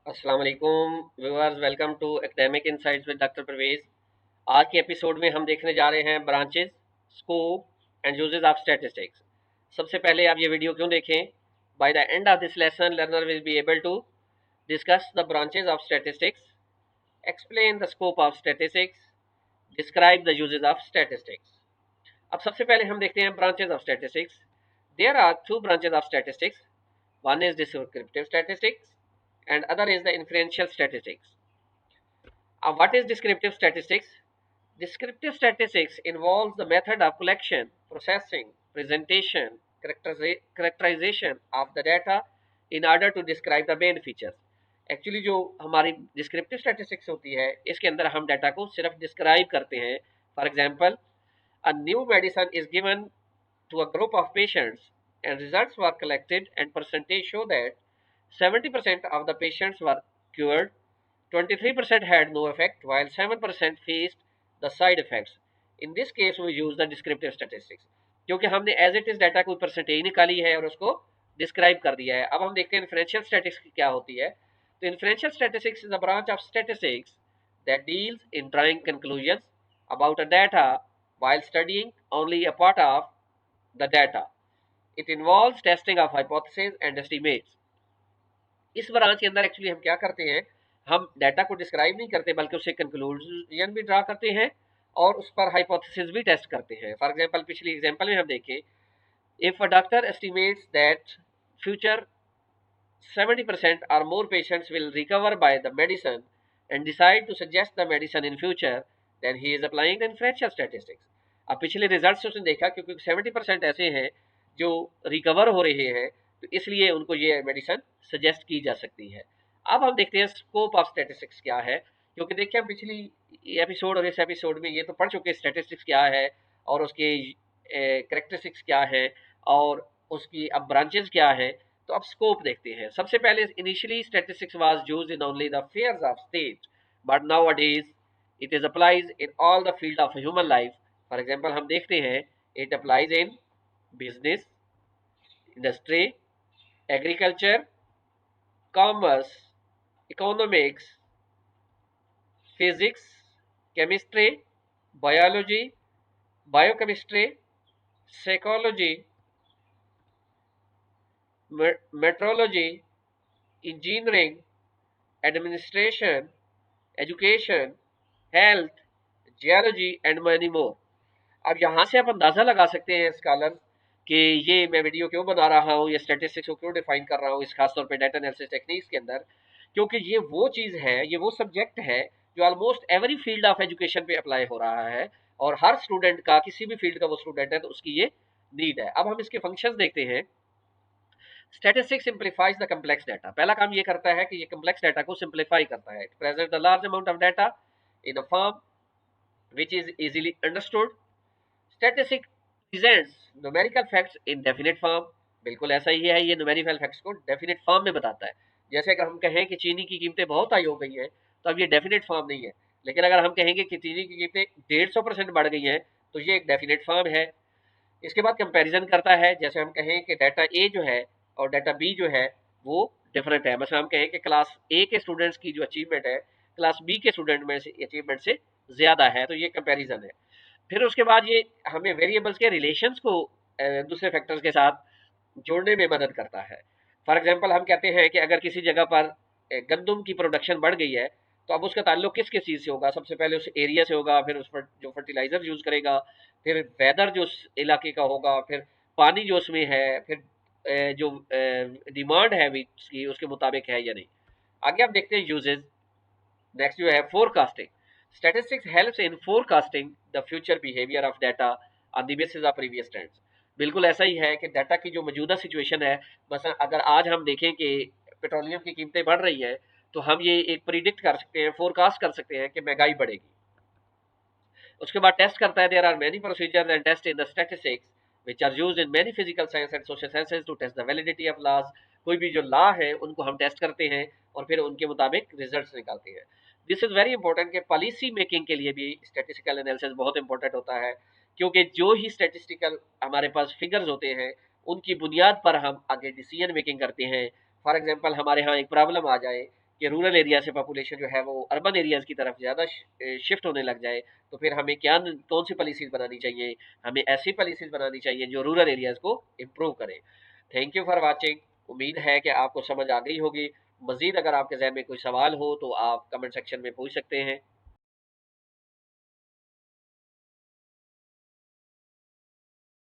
अस्सलाम वालेकुम viewers, welcome to academic insights with doctor Parvez. आज के एपिसोड में हम देखने जा रहे हैं branches, scope and uses of statistics. सबसे पहले आप ये वीडियो क्यों देखें? By the end of this lesson learner will be able to discuss the branches of statistics, explain the scope of statistics, describe the uses of statistics. अब सबसे पहले हम देखते हैं branches of statistics. There are two branches of statistics, one is descriptive statistics and other is the inferential statistics. What is descriptive statistics? Descriptive statistics involves the method of collection, processing, presentation, characterization of the data in order to describe the main features. Actually जो हमारी descriptive statistics होती है, इसके अंदर हम data को सिर्फ describe करते हैं। For example, a new medicine is given to a group of patients and results were collected and percentage show that 70% of the patients were cured, 23% had no effect while 7% faced the side effects. In this case we use the descriptive statistics क्योंकि हमने as it is data कोई percentage निकाली है और उसको describe कर दिया है। अब हम देखते हैं इन्फ्रेंशियल स्टैटिस्टिक्स क्या होती है। तो inferential statistics is a branch of statistics that deals in drawing conclusions about a data while studying only a part of the data. It involves testing of hypotheses and estimates. इस branch के अंदर actually हम क्या करते हैं, हम data को describe नहीं करते बल्कि उससे कंक्लूजन भी ड्रा करते हैं और उस पर हाइपोथेसिस भी टेस्ट करते हैं। फॉर एग्जांपल, पिछली एग्जांपल में हम देखें, if a doctor estimates that future 70% or more patients will recover by the medicine and decide to suggest the medicine in future, then he is applying the inferential statistics. अब पिछले result से उसने देखा क्योंकि 70% ऐसे हैं जो रिकवर हो रहे हैं, तो इसलिए उनको ये मेडिसिन सजेस्ट की जा सकती है। अब हम देखते हैं स्कोप ऑफ स्टैटिस्टिक्स क्या है, क्योंकि देखिए हम पिछली एपिसोड और इस एपिसोड में ये तो पढ़ चुके स्टैटिस्टिक्स क्या है और उसके करेक्टरिस्टिक्स क्या है और उसकी अब ब्रांचेस क्या है। तो अब स्कोप देखते हैं। सबसे पहले initially statistics was used in only the affairs of state, but nowadays it is applies in all the field of human life. For example हम देखते हैं, it applies in business, industry, agriculture, commerce, economics, physics, chemistry, biology, biochemistry, psychology, metrology, engineering, administration, education, health, geology and money मोर। अब यहाँ से आप अंदाज़ा लगा सकते हैं स्कॉलर कि ये मैं वीडियो क्यों बना रहा हूँ, ये स्टैटिस्टिक्स को क्यों डिफाइन कर रहा हूँ इस खास तौर पे डाटा एनालिसिस टेक्निक्स के अंदर, क्योंकि ये वो चीज़ है, ये वो सब्जेक्ट है जो almost every field of education पे अप्लाई हो रहा है और हर स्टूडेंट का, किसी भी फील्ड का वो स्टूडेंट है तो उसकी ये नीड है। अब हम इसके फंक्शंस देखते हैं। Statistics simplifies the complex data. पहला काम ये करता है कि ये कम्प्लेक्स डाटा को सिंप्लीफाई करता है। Present the large amount of data in a form which is easily understood. Statistic presents numerical facts in definite form. बिल्कुल ऐसा ही है, ये न्यूमेरिकल फैक्ट्स को डेफिनेट फॉर्म में बताता है। जैसे अगर हम कहें कि चीनी की कीमतें बहुत हाई हो गई हैं, तो अब ये डेफिनेट फॉर्म नहीं है। लेकिन अगर हम कहेंगे कि चीनी की कीमतें 150% बढ़ गई हैं, तो ये एक डेफिनेट फॉर्म है। इसके बाद कंपैरिजन करता है। जैसे हम कहें कि डाटा ए जो है और डाटा बी जो है वो डिफरेंट है। मतलब हम कहें कि क्लास ए के स्टूडेंट्स की जो अचीवमेंट है क्लास बी के स्टूडेंट में से अचीवमेंट से ज़्यादा है, तो ये कंपैरिजन है। फिर उसके बाद ये हमें वेरिएबल्स के रिलेशंस को दूसरे फैक्टर्स के साथ जोड़ने में मदद करता है। फॉर एग्जांपल, हम कहते हैं कि अगर किसी जगह पर गंदम की प्रोडक्शन बढ़ गई है, तो अब उसका ताल्लुक किस किस चीज़ से होगा? सबसे पहले उस एरिया से होगा, फिर उस पर जो फर्टिलाइजर यूज़ करेगा, फिर वेदर जो उस इलाके का होगा, फिर पानी जो उसमें है, फिर जो डिमांड है उसकी उसके मुताबिक है या नहीं। आगे आप देखते हैं यूजेज। नेक्स्ट जो है forecasting. Statistics helps in forecasting the future behaviour of data on the basis of previous trends. बिल्कुल ऐसा ही है कि डाटा की जो मौजूदा सिचुएशन है, बस अगर आज हम देखें कि पेट्रोलियम की कीमतें बढ़ रही हैं, तो हम ये एक प्रिडिक्ट कर सकते हैं, फोरकास्ट कर सकते हैं कि महंगाई बढ़ेगी। उसके बाद टेस्ट करता है। There are many procedures and test in the statistics which are used in many physical science and social sciences to test the validity of laws. कोई भी जो लॉ है उनको हम टेस्ट करते हैं और फिर उनके मुताबिक रिजल्ट्स निकालते हैं। दिस इज वेरी इंपॉर्टेंट कि पॉलिसी मेकिंग के लिए भी स्टैटिस्टिकल एनालिसिस बहुत इंपॉर्टेंट होता है, क्योंकि जो ही स्टैटिस्टिकल हमारे पास फिगर्स होते हैं उनकी बुनियाद पर हम आगे डिसीजन मेकिंग करते हैं। फॉर एग्जांपल, हमारे यहाँ एक प्रॉब्लम आ जाए कि रूरल एरिया से पॉपुलेशन जो है वो अर्बन एरियाज़ की तरफ ज़्यादा शिफ्ट होने लग जाए, तो फिर हमें कौन सी पॉलिसीज़ बनानी चाहिए? हमें ऐसी पॉलिसीज़ बनानी चाहिए जो रूरल एरियाज़ को इम्प्रूव करें। Thank you for watching. उम्मीद है कि आपको समझ आ गई होगी। मज़ीद अगर आपके ज़हन में कोई सवाल हो तो आप कमेंट सेक्शन में पूछ सकते हैं।